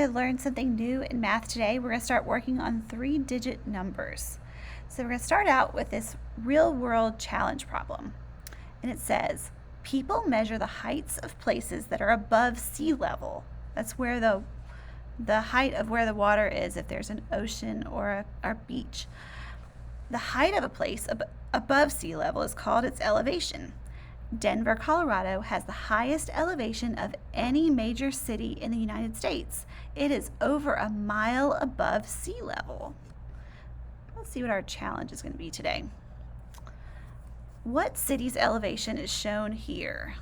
to learn something new in math today. We're going to start working on 3-digit numbers. So we're going to start out with this real-world challenge problem. And it says, people measure the heights of places that are above sea level. That's where the height of where the water is if there's an ocean or a beach. The height of a place above sea level is called its elevation. Denver, Colorado has the highest elevation of any major city in the United States. It is over a mile above sea level. Let's see what our challenge is going to be today. What city's elevation is shown here?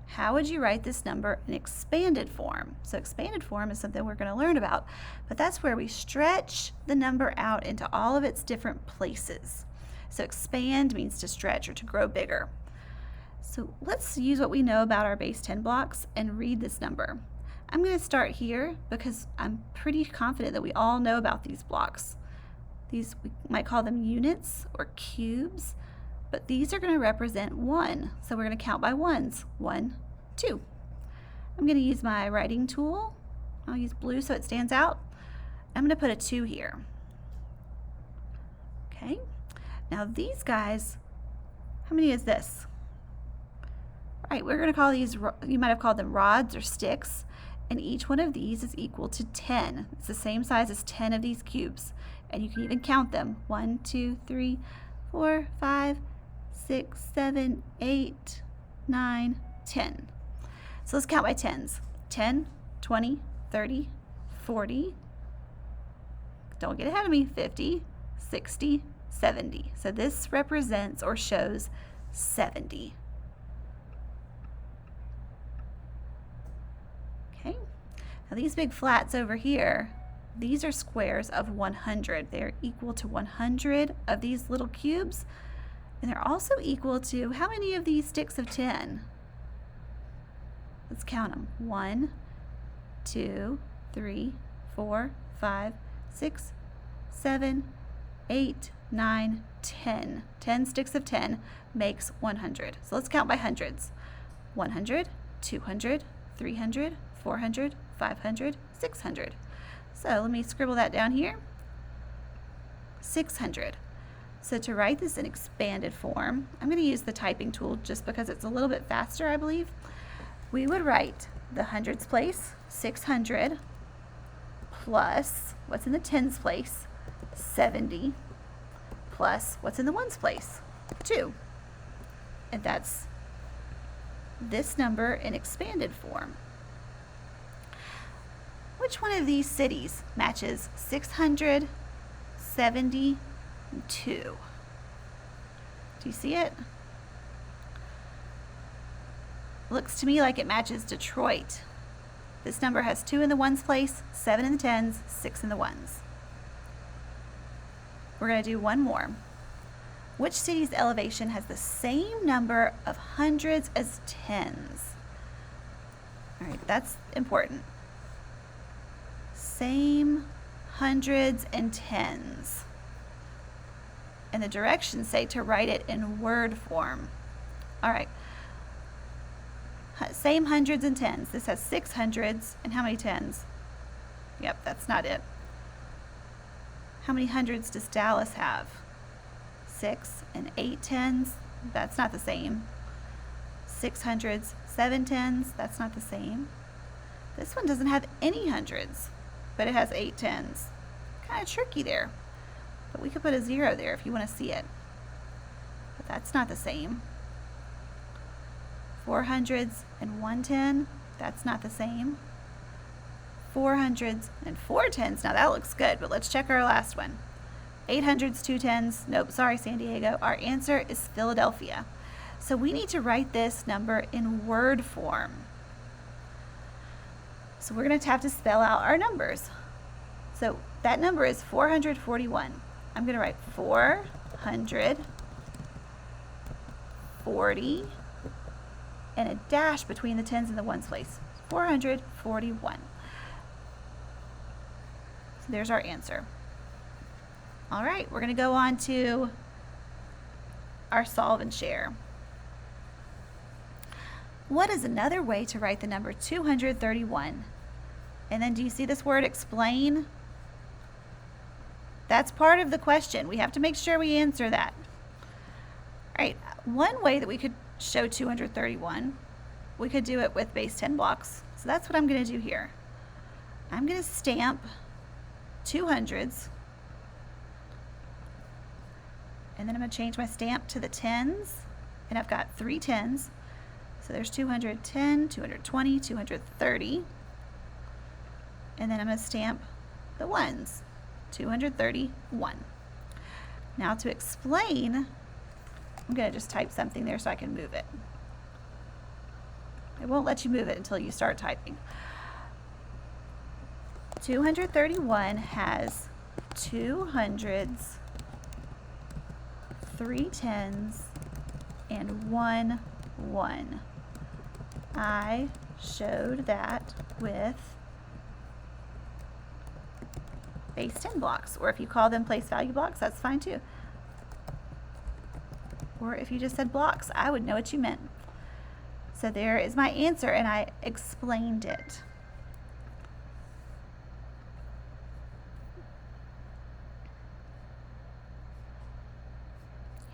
How would you write this number in expanded form? So expanded form is something we're going to learn about, but that's where we stretch the number out into all of its different places. So expand means to stretch or to grow bigger. So let's use what we know about our base 10 blocks and read this number. I'm going to start here because I'm pretty confident that we all know about these blocks. These, we might call them units or cubes, but these are going to represent 1. So we're going to count by ones. 1, 2. I'm going to use my writing tool. I'll use blue so it stands out. I'm going to put a 2 here. Okay. Now these guys, how many is this? Right, we're going to call these, you might have called them rods or sticks, and each one of these is equal to 10. It's the same size as 10 of these cubes, and you can even count them. 1, 2, 3, 4, 5, 6, 7, 8, 9, 10. So let's count by tens. 10, 20, 30, 40, don't get ahead of me, 50, 60, 70. So this represents or shows 70. Okay, now these big flats over here, these are squares of 100. They're equal to 100 of these little cubes, and they're also equal to how many of these sticks of 10? Let's count them. 1, 2, 3, 4, 5, 6, 7, 8, 9, 10. 10 sticks of 10 makes 100. So let's count by hundreds. 100, 200, 300, 400, 500, 600. So let me scribble that down here. 600. So to write this in expanded form, I'm going to use the typing tool just because it's a little bit faster, I believe. We would write the hundreds place, 600, plus what's in the tens place, 70, plus what's in the ones place, 2. And that's this number in expanded form. Which one of these cities matches 672? Do you see it? Looks to me like it matches Detroit. This number has 2 in the ones place, 7 in the tens, 6 in the ones. We're going to do one more. Which city's elevation has the same number of hundreds as tens? All right, that's important. Same hundreds and tens. And the directions say to write it in word form. All right. Same hundreds and tens. This has 6 hundreds and how many tens? Yep, that's not it. How many hundreds does Dallas have? 6 and 8 tens. That's not the same. 6 hundreds, 7 tens. That's not the same. This one doesn't have any hundreds, but it has 8 tens. Kind of tricky there. But we could put a 0 there if you want to see it. But that's not the same. 4 hundreds and 1 10. That's not the same. 4 hundreds and 4 tens. Now that looks good, but let's check our last one. 8 hundreds, 2 tens. Nope, sorry, San Diego. Our answer is Philadelphia. So we need to write this number in word form. So we're going to have to spell out our numbers. So that number is 441. I'm going to write 440 and a dash between the tens and the ones place. 441. So there's our answer. All right, we're going to go on to our solve and share. What is another way to write the number 231? And then do you see this word explain? That's part of the question. We have to make sure we answer that. All right, one way that we could show 231, we could do it with base 10 blocks. So that's what I'm going to do here. I'm going to stamp 200s, and then I'm going to change my stamp to the 10s, and I've got 3 10s. So there's 210, 220, 230, and then I'm going to stamp the 1s, 231. Now to explain, I'm going to just type something there so I can move it. It won't let you move it until you start typing. 231 has 2 100s, 3 10s, and 1 1. I showed that with base 10 blocks, or if you call them place value blocks, that's fine too. Or if you just said blocks, I would know what you meant. So there is my answer, and I explained it.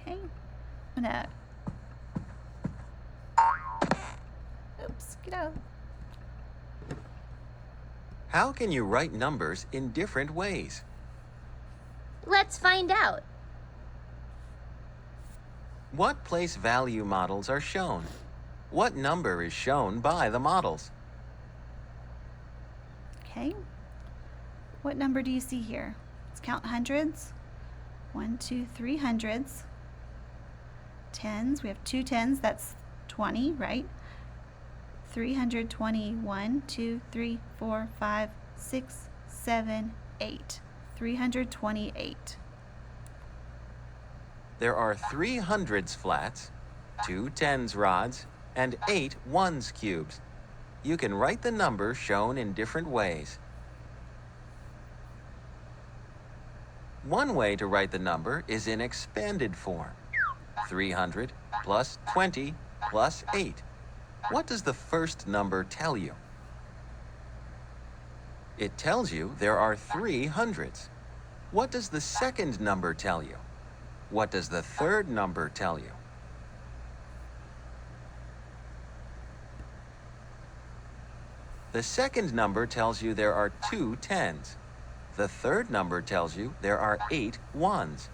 Okay, I'm gonna, oops, get out. How can you write numbers in different ways? Let's find out. What place value models are shown? What number is shown by the models? Okay, what number do you see here? Let's count hundreds. 1, 2, 3 hundreds. Tens, we have 2 10s, that's 20, right? 321, 2, 3, 4, 5, 6, 7, 8. 328. There are 3 hundreds flats, 2 tens rods, and 8 ones cubes. You can write the number shown in different ways. One way to write the number is in expanded form. 300 plus 20 plus 8. What does the first number tell you? It tells you there are 3 hundreds. What does the second number tell you? What does the third number tell you? The second number tells you there are 2 tens. The third number tells you there are 8 ones.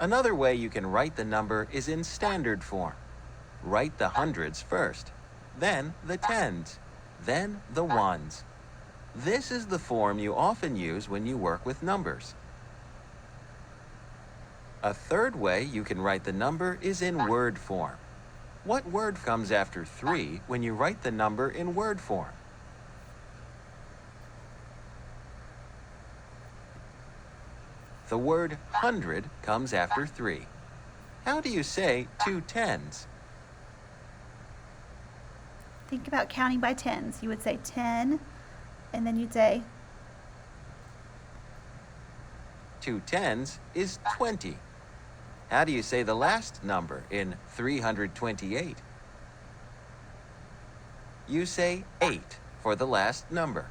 Another way you can write the number is in standard form. Write the hundreds first, then the tens, then the ones. This is the form you often use when you work with numbers. A third way you can write the number is in word form. What word comes after 3 when you write the number in word form? The word hundred comes after 3. How do you say 2 tens? Think about counting by tens. You would say 10, and then you'd say 2 tens is 20. How do you say the last number in 328? You say 8 for the last number.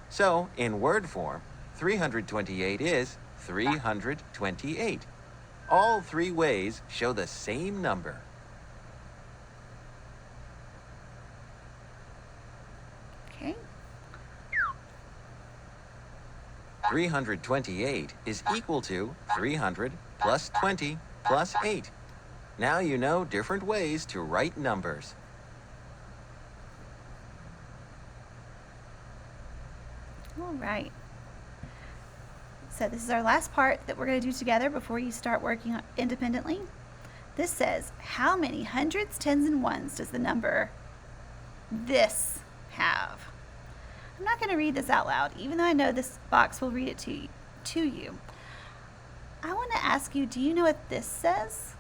So, in word form, 328 is 328. All 3 ways show the same number. okay. 328 is equal to 300 plus 20 plus 8. Now you know different ways to write numbers. All right. So this is our last part that we're going to do together before you start working independently. This says, how many hundreds, tens, and ones does the number this have? I'm not going to read this out loud, even though I know this box will read it to you. I want to ask you, do you know what this says?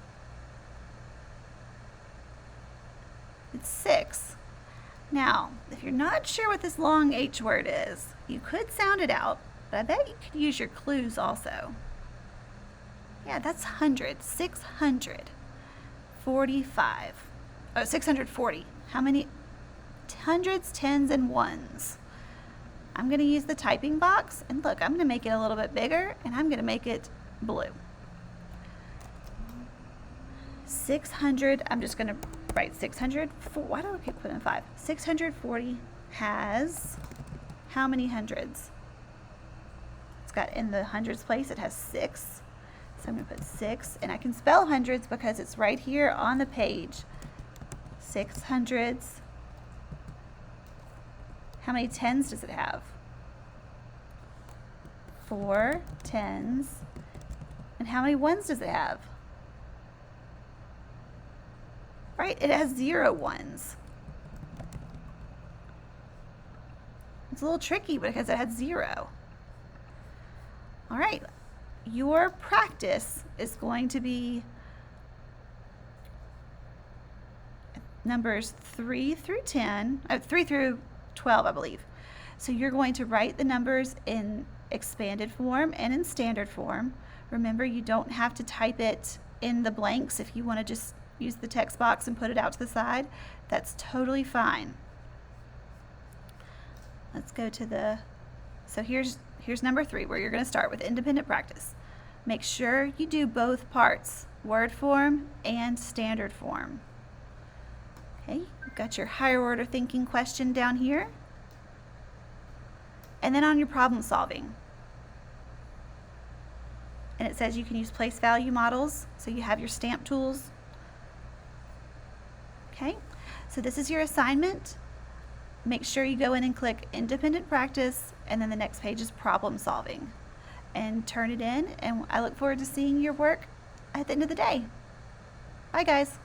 It's 6. Now, if you're not sure what this long H word is, you could sound it out, but I bet you could use your clues also. Yeah, that's 100. 645. Oh, 640. How many hundreds, tens, and ones. I'm going to use the typing box, and look, I'm going to make it a little bit bigger, and I'm going to make it blue. 600, I'm just going to write 600. Why do I keep putting 5? 640 has how many hundreds? It's got in the hundreds place, it has 6. So I'm going to put 6, and I can spell hundreds because it's right here on the page. 6 hundreds. How many tens does it have? 4 tens. And how many ones does it have? Right, it has 0 ones. It's a little tricky because it had 0. All right, your practice is going to be numbers 3 through 12, I believe. So you're going to write the numbers in expanded form and in standard form. Remember, you don't have to type it in the blanks. If you want to just use the text box and put it out to the side, that's totally fine. Let's go to the, so here's number 3, where you're going to start with independent practice. Make sure you do both parts, word form and standard form. Okay, you've got your higher order thinking question down here. And then on your problem solving. And it says you can use place value models, so you have your stamp tools. Okay, so this is your assignment. Make sure you go in and click independent practice, and then the next page is problem solving. And turn it in, and I look forward to seeing your work at the end of the day. Bye guys.